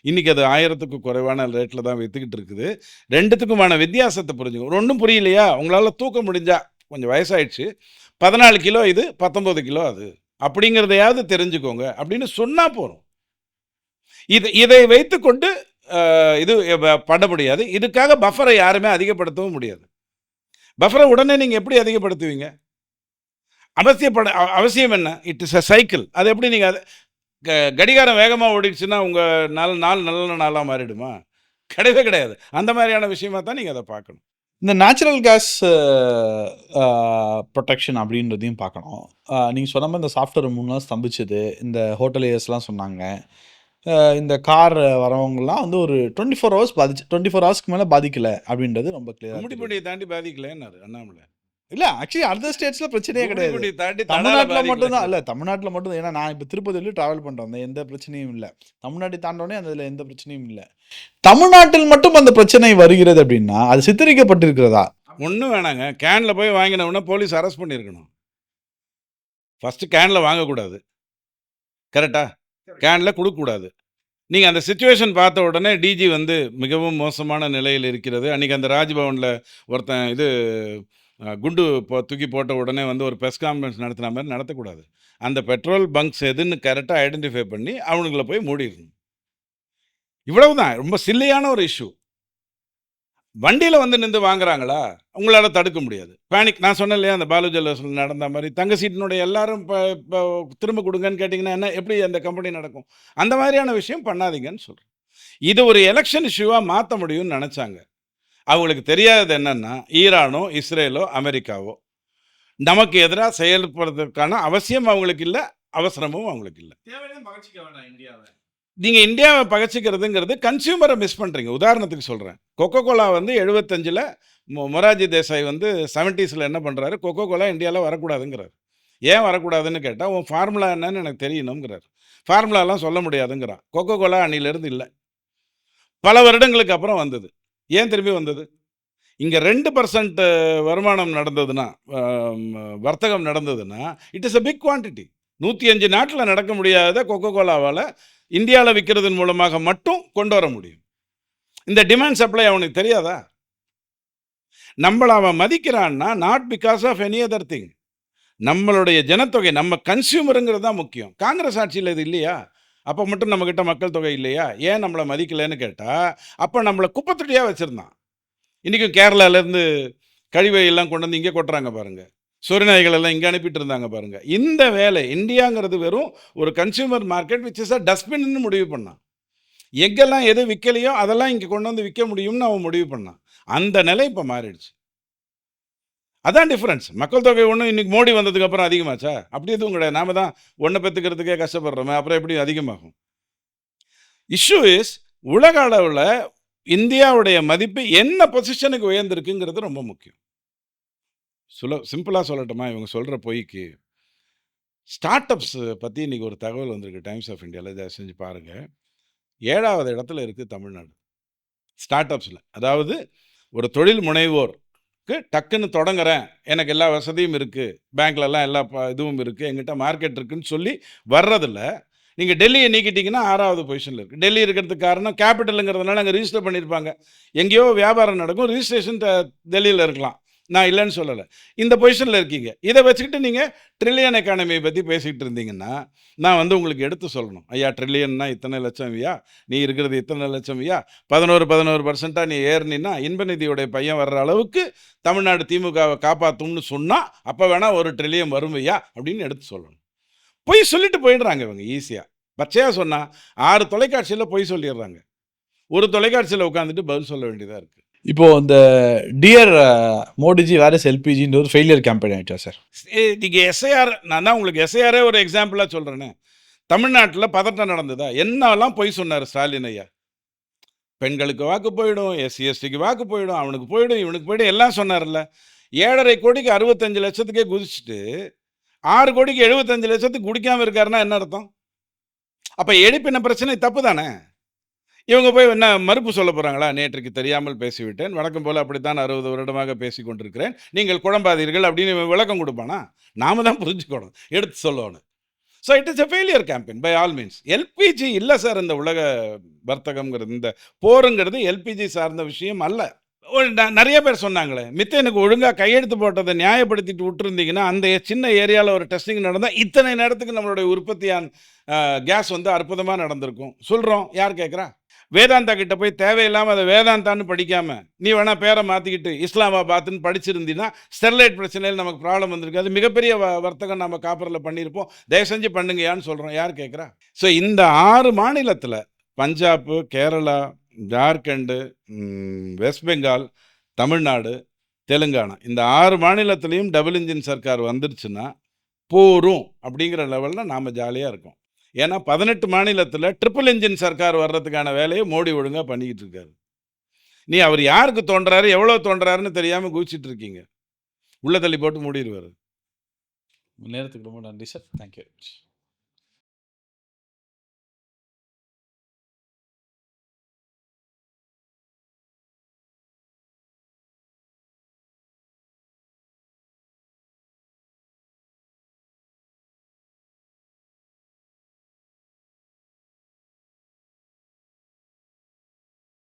B: இன்றைக்கி அது 1000க்கு குறைவான ரேட்டில் தான் விற்றுக்கிட்டு இருக்குது. ரெண்டுத்துக்குமான வித்தியாசத்தை புரிஞ்சுக்கணும். ஒன்றும் புரியலையா? உங்களால் தூக்க முடிஞ்சா, கொஞ்சம் வயசாயிடுச்சு, 14 கிலோ இது, 19 கிலோ அது, அப்படிங்கிறதையாவது தெரிஞ்சுக்கோங்க அப்படின்னு சொன்னால் போகிறோம். இதை வைத்துக்கொண்டு இது பண்ண முடியாது. இதுக்காக பஃபரை யாருமே அதிகப்படுத்தவும் முடியாது. பஃபரை உடனே நீங்கள் எப்படி அதிகப்படுத்துவீங்க? அவசியம் என்ன? It is a cycle. அது எப்படி நீங்கள் அது கடிகாரம் வேகமாக ஓடிடுச்சுன்னா உங்கள் நாள் நல்ல நாளாக மாறிடுமா? கிடையவே கிடையாது. அந்த மாதிரியான விஷயமா தான் நீங்கள் அதை பார்க்கணும்.
A: இந்த நேச்சுரல் கேஸ் ப்ரொடெக்ஷன் அப்படின்றதையும் பார்க்கணும். நீங்கள் சொன்ன மாதிரி இந்த சாஃப்ட்வேர் 3 நாள் ஸ்தம்பிச்சது, இந்த ஹோட்டலியர்ஸ்லாம் சொன்னாங்க. இந்த கார் வரவங்கலாம் வந்து ஒரு 24 ஹவர்ஸ் 24 ஹவர்ஸ்க்கு மேலே பாதிக்கலை அப்படின்றது ரொம்ப கிளியர்.
B: முடிப்படியை தாண்டி பாதிக்கலைன்னாரு அண்ணாமலை.
A: இல்லை, ஆக்சுவலி அதர் ஸ்டேட்ஸில் பிரச்சனையே கிடையாது. தமிழ்நாட்டில் மட்டும்தான். இல்லை, தமிழ்நாட்டில் மட்டும். ஏன்னா நான் இப்போ திருப்பதியில ட்ராவல் பண்ணுறேன், எந்த பிரச்சனையும் இல்லை. தமிழ்நாட்டை தாண்டோடனே அதில் எந்த பிரச்சனையும் இல்லை. தமிழ்நாட்டில் மட்டும் அந்த பிரச்சனை வருகிறது அப்படின்னா அது சித்தரிக்கப்பட்டிருக்கிறதா?
B: ஒன்றும் வேணாங்க. கேனில் போய் வாங்கினவுடனே போலீஸ் அரெஸ்ட் பண்ணியிருக்கணும். ஃபஸ்ட்டு கேனில் வாங்கக்கூடாது, கரெக்டா? கேனில் கொடுக்கக்கூடாது. நீங்கள் அந்த சிச்சுவேஷன் பார்த்த உடனே டிஜி வந்து மிகவும் மோசமான நிலையில் இருக்கிறது. அன்றைக்கி அந்த ராஜ்பவனில் ஒருத்தன் இது குண்டு தூக்கி போட்ட உடனே வந்து ஒரு ப்ரெஸ் கான்ஃபரன்ஸ் நடத்தின மாதிரி நடத்தக்கூடாது. அந்த பெட்ரோல் பங்க்ஸ் எதுன்னு கரெக்டாக ஐடென்டிஃபை பண்ணி அவனுங்களை போய் மூடிடணும். இவ்வளவு தான். ரொம்ப சில்லியான ஒரு இஷ்யூ. வண்டியில் வந்து நின்று வாங்குறாங்களா, உங்களால் தடுக்க முடியாது. பேனிக். நான் சொன்னேன் இல்லையா, அந்த பாலு ஜுவல்லர்ஸில் நடந்த மாதிரி தங்க சீட்டினுடைய எல்லாரும் இப்போ திரும்ப கொடுங்கன்னு கேட்டிங்கன்னா என்ன, எப்படி அந்த கம்பெனி நடக்கும்? அந்த மாதிரியான விஷயம் பண்ணாதீங்கன்னு சொல்கிறேன். இது ஒரு எலெக்ஷன் இஷ்யூவாக மாற்ற முடியும்னு நினச்சாங்க. அவங்களுக்கு தெரியாதது என்னென்னா, ஈரானோ இஸ்ரேலோ அமெரிக்காவோ நமக்கு எதிராக செயல்படுறதுக்கான அவசியம் அவங்களுக்கு இல்லை. அவசரமும் அவங்களுக்கு இல்லை.
A: தேவையில்லைன்னு பகச்சிக்க வேண்டாம் இந்தியாவை.
B: நீங்கள் இந்தியாவை பகச்சிக்கிறதுங்கிறது கன்சியூமரை மிஸ் பண்ணுறீங்க. உதாரணத்துக்கு சொல்கிறேன், கொக்கோ கோலா வந்து 75ல் மொரார்ஜி தேசாய் வந்து 70ஸ்ல என்ன பண்ணுறாரு, கொக்கோ கோலா இந்தியாவில் வரக்கூடாதுங்கிறார். ஏன் வரக்கூடாதுன்னு கேட்டால், உன் ஃபார்முலா என்னன்னு எனக்கு தெரியணுங்கிறார். ஃபார்முலாலாம் சொல்ல முடியாதுங்கிறான். கொக்கோ கோலா அன்னிலேருந்து இல்லை, பல வருடங்களுக்கு அப்புறம் வந்தது. ஏன் திரும்பி வந்தது? இங்கே 2% வருமானம் நடந்ததுன்னா, வர்த்தகம் நடந்ததுன்னா, it is a big quantity. 105 நாட்டில் நடக்க முடியாத கொக்கோ கோலாவால் இந்தியாவில் விற்கிறதன் மூலமாக மட்டும் கொண்டு வர முடியும். இந்த டிமாண்ட் சப்ளை அவனுக்கு தெரியாதா? நம்மளை அவன் மதிக்கிறான்னா not because of any other thing. நம்மளுடைய ஜனத்தொகை, நம்ம கன்சியூமருங்கிறது தான் முக்கியம். காங்கிரஸ் ஆட்சியில் இது இல்லையா? அப்போ மட்டும் நம்மக்கிட்ட மக்கள் தொகை இல்லையா? ஏன் நம்மளை மதிக்கலைன்னு கேட்டால், அப்போ நம்மளை குப்பத்தொட்டியாக வச்சுருந்தான். இன்றைக்கும் கேரளாவிலேருந்து கழிவை எல்லாம் கொண்டு வந்து இங்கே கொட்டுறாங்க பாருங்கள். சொரிநாய்கள் எல்லாம் இங்கே அனுப்பிட்டு இருந்தாங்க பாருங்கள். இந்த வேலை, இந்தியாங்கிறது வெறும் ஒரு consumer market which is a டஸ்ட்பின்னு முடிவு பண்ணான். எங்கெல்லாம் எது விற்கலையோ அதெல்லாம் இங்கே கொண்டு வந்து விற்க முடியும்னு அவன் முடிவு பண்ணான். அந்த நிலை இப்போ மாறிடுச்சு. அதான் டிஃப்ரென்ஸ். மக்கள் தொகை ஒன்றும் இன்றைக்கி மோடி வந்ததுக்கு அப்புறம் அதிகமாச்சா? அப்படி எதுவும் கிடையாது. நாம தான் ஒன்றை பெற்றுக்கிறதுக்கே கஷ்டப்படுறோமே, அப்புறம் எப்படி அதிகமாகும்? இஷ்யூ இஸ், உலக அளவில் இந்தியாவுடைய மதிப்பு என்ன பொசிஷனுக்கு உயர்ந்திருக்குங்கிறது ரொம்ப முக்கியம். சிம்பிளாக சொல்லட்டுமா? இவங்க சொல்கிற பொய்க்கு ஸ்டார்ட் அப்ஸ் பற்றி இன்றைக்கி ஒரு தகவல் வந்திருக்கு டைம்ஸ் ஆஃப் இந்தியாவில். இதை செஞ்சு பாருங்கள். 7வது இடத்துல இருக்குது தமிழ்நாடு ஸ்டார்ட் அப்ஸில். அதாவது ஒரு தொழில் முனைவோருக்கு டக்குன்னு தொடங்குறேன், எனக்கு எல்லா வசதியும் இருக்குது, பேங்க்லலாம் எல்லா இதுவும் இருக்குது, எங்கிட்ட மார்க்கெட் இருக்குதுன்னு சொல்லி வர்றதில்ல. நீங்கள் டெல்லியை நீக்கிட்டிங்கன்னா 6வது பொசிஷனில் இருக்குது. டெல்லி இருக்கிறதுக்கு காரணம் கேபிட்டலுங்கிறதுனால அங்கே ரிஜிஸ்டர் பண்ணியிருப்பாங்க. எங்கேயோ வியாபாரம் நடக்கும், ரிஜிஸ்ட்ரேஷன் டெல்லியில் இருக்கலாம், நான் இல்லைன்னு சொல்லலை. இந்த பொசிஷனில் இருக்கீங்க. இதை வச்சுக்கிட்டு நீங்கள் ட்ரில்லியன் எக்கானமியை பற்றி பேசிக்கிட்டு இருந்தீங்கன்னா, நான் வந்து உங்களுக்கு எடுத்து சொல்லணும், ஐயா ட்ரில்லியன்னா இத்தனை லட்சம் ஐயா, நீ இருக்கிறது இத்தனை லட்சம் ஐயா, 11% நீ ஏறினா இன்பநிதியோடைய பையன் வர்ற அளவுக்கு தமிழ்நாடு திமுகவை காப்பாற்றும்னு சொன்னால் அப்போ வேணால் 1 ட்ரில்லியன் வரும் ஐயா அப்படின்னு எடுத்து சொல்லணும். பொய் சொல்லிட்டு போயிடுறாங்க இவங்க ஈஸியாக. பச்சையாக சொன்னால் 6 தொலைக்காட்சியில் பொய் சொல்லிடுறாங்க. ஒரு தொலைக்காட்சியில் உட்காந்துட்டு பதில் சொல்ல வேண்டியதாக இருக்குது.
A: இப்போ இந்த டியர் மோடிஜி வேர் இஸ் எல்பிஜின்ற ஒரு ஃபெயிலியர் கேம்பெயின் ஆயிடுச்சா சார்?
B: நீங்கள் எஸ்ஐஆர், நான் தான் உங்களுக்கு எஸ்ஐஆரே ஒரு எக்ஸாம்பிளாக சொல்கிறேனே. தமிழ்நாட்டில் பதட்டம் நடந்ததா? என்னெல்லாம் பொய் சொன்னார் ஸ்டாலின் ஐயா? பெண்களுக்கு வாக்கு போயிடும், எஸ்சி எஸ்டிக்கு வாக்கு போயிடும், அவனுக்கு போயிடும், இவனுக்கு போயிடும், எல்லாம் சொன்னார்ல. 7.5 கோடிக்கு 65 லட்சத்துக்கே குதிச்சுட்டு 6 கோடிக்கு 75 லட்சத்துக்கு குடிக்காமல் இருக்காருன்னா என்ன அர்த்தம்? அப்போ எழுப்பின பிரச்சனை தப்பு தானே? இவங்க போய் என்ன மறுப்பு சொல்ல போகிறாங்களா? நேற்றுக்கு தெரியாமல் பேசிவிட்டேன், வழக்கம் போல் அப்படித்தான் 60 வருடமாக பேசி கொண்டிருக்கிறேன், நீங்கள் குழம்பாதீர்கள் அப்படின்னு விளக்கம் கொடுப்பானா? நாம தான் புரிஞ்சுக்கணும், எடுத்து சொல்லணும். So it is a failure campaign by all means. LPG இல்லை சார் இந்த உலக வர்த்தகம்ங்கிறது, இந்த போருங்கிறது எல்பிஜி சார்ந்த விஷயம் அல்ல. நிறைய பேர் சொன்னாங்களே, மித்தனுக்கு ஒழுங்காக கையெழுத்து போட்டதை நியாயப்படுத்திட்டு விட்டுருந்தீங்கன்னா அந்த சின்ன ஏரியாவில் ஒரு டெஸ்டிங் நடந்தால் இத்தனை நேரத்துக்கு நம்மளுடைய உற்பத்தியான கேஸ் வந்து அற்புதமாக நடந்திருக்கும். சொல்கிறோம், யார் கேட்குறா? வேதாந்தா கிட்ட போய் தேவையில்லாமல் அதை வேதாந்தான்னு படிக்காமல் நீ வேணால் பேரை மாற்றிக்கிட்டு இஸ்லாமாபாத்னு படிச்சிருந்தீங்கன்னா ஸ்டெர்லைட் பிரச்சனையில் நமக்கு ப்ராப்ளம் வந்திருக்காது. மிகப்பெரிய வர்த்தகம் நம்ம காப்பரில் பண்ணியிருப்போம். தயவு செஞ்சு பண்ணுங்கயான்னு சொல்கிறோம். யார் கேட்குறா? ஸோ இந்த 6 மாநிலத்தில் பஞ்சாப், கேரளா, ஜார்க்கண்டு, வெஸ்ட் பெங்கால், தமிழ்நாடு, தெலுங்கானா, இந்த 6 மாநிலத்திலையும் டபுள் இன்ஜின் சர்க்கார் வந்துருச்சுன்னா போரும் அப்படிங்கிற லெவலில் நாம் ஜாலியாக இருக்கோம். ஏன்னா 18 மாநிலத்தில் ட்ரிபிள் இன்ஜின் சர்க்கார் வர்றதுக்கான வேலையை மோடி ஒழுங்காக பண்ணிக்கிட்டு இருக்காரு. நீ அவர் யாருக்கு தோன்றாரு, எவ்வளோ தோன்றாருன்னு தெரியாமல் குதிச்சிட்டு இருக்கீங்க. உள்ள தள்ளி போட்டு மூடிடுவார்.
A: நேரத்துக்கு ரொம்ப நன்றி சார். தேங்க்யூ.